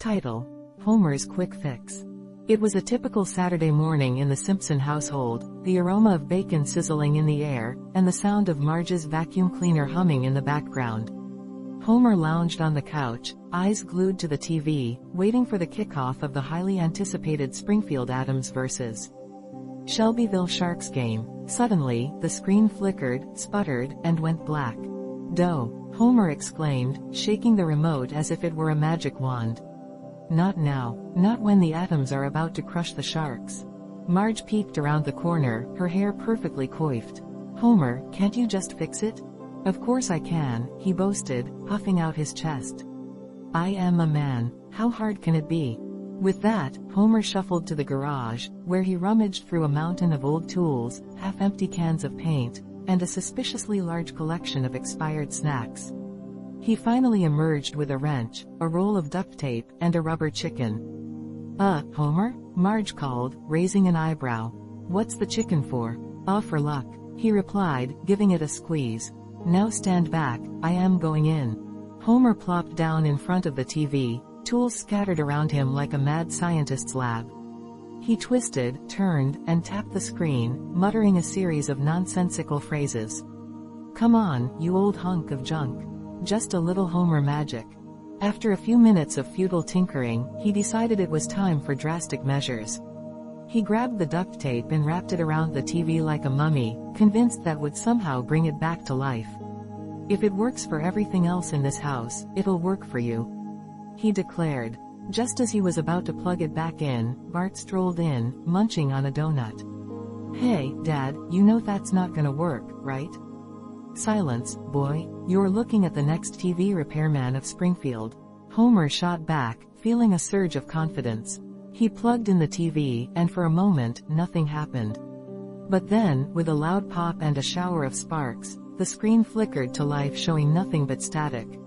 Title: Homer's Quick Fix. It was a typical Saturday morning in the Simpson household, the aroma of bacon sizzling in the air, and the sound of Marge's vacuum cleaner humming in the background. Homer lounged on the couch, eyes glued to the TV, waiting for the kickoff of the highly anticipated Springfield Adams vs. Shelbyville Sharks game. Suddenly, the screen flickered, sputtered, and went black. "Doh!" Homer exclaimed, shaking the remote as if it were a magic wand. "Not now, not when the Atoms are about to crush the Sharks." Marge peeked around the corner, her hair perfectly coiffed. "Homer, can't you just fix it?" "Of course I can," he boasted, puffing out his chest. "I am a man. How hard can it be?" With that, Homer shuffled to the garage, where he rummaged through a mountain of old tools, half-empty cans of paint, and a suspiciously large collection of expired snacks. He finally emerged with a wrench, a roll of duct tape, and a rubber chicken. Homer?" Marge called, raising an eyebrow. "What's the chicken for?" For luck," he replied, giving it a squeeze. "Now stand back, I am going in." Homer plopped down in front of the TV, tools scattered around him like a mad scientist's lab. He twisted, turned, and tapped the screen, muttering a series of nonsensical phrases. "Come on, you old hunk of junk." Just a little Homer magic. After a few minutes of futile tinkering, he decided it was time for drastic measures. He grabbed the duct tape and wrapped it around the TV like a mummy, convinced that would somehow bring it back to life. "If it works for everything else in this house, it'll work for you," he declared. Just as he was about to plug it back in, Bart strolled in, munching on a donut. "Hey, Dad, you know that's not gonna work, right?" "Silence, boy. You're looking at the next TV repairman of Springfield." Homer shot back, feeling a surge of confidence. He plugged in the TV, and for a moment, nothing happened. But then, with a loud pop and a shower of sparks, the screen flickered to life, showing nothing but static.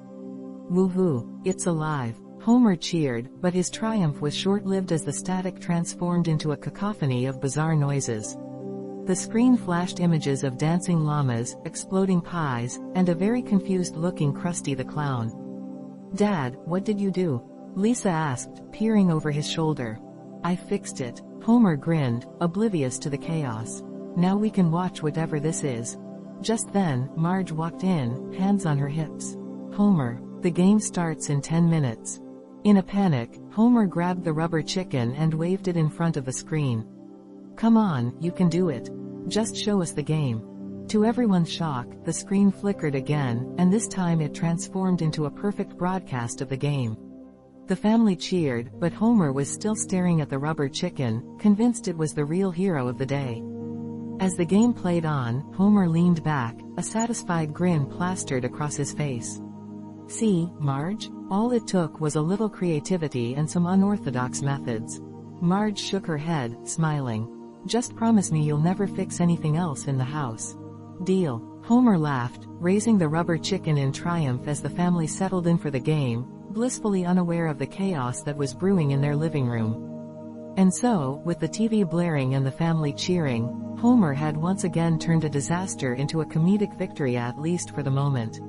"Woohoo! It's alive!" Homer cheered, but his triumph was short-lived as the static transformed into a cacophony of bizarre noises. The screen flashed images of dancing llamas, exploding pies, and a very confused-looking Krusty the Clown. "Dad, what did you do?" Lisa asked, peering over his shoulder. "I fixed it." Homer grinned, oblivious to the chaos. "Now we can watch whatever this is." Just then, Marge walked in, hands on her hips. "Homer, the game starts in 10 minutes. In a panic, Homer grabbed the rubber chicken and waved it in front of the screen. "Come on, you can do it. Just show us the game." To everyone's shock, the screen flickered again, and this time it transformed into a perfect broadcast of the game. The family cheered, but Homer was still staring at the rubber chicken, convinced it was the real hero of the day. As the game played on, Homer leaned back, a satisfied grin plastered across his face. "See, Marge? All it took was a little creativity and some unorthodox methods." Marge shook her head, smiling. "Just promise me you'll never fix anything else in the house." "Deal." Homer laughed, raising the rubber chicken in triumph as the family settled in for the game, blissfully unaware of the chaos that was brewing in their living room. And so, with the TV blaring and the family cheering, Homer had once again turned a disaster into a comedic victory, at least for the moment.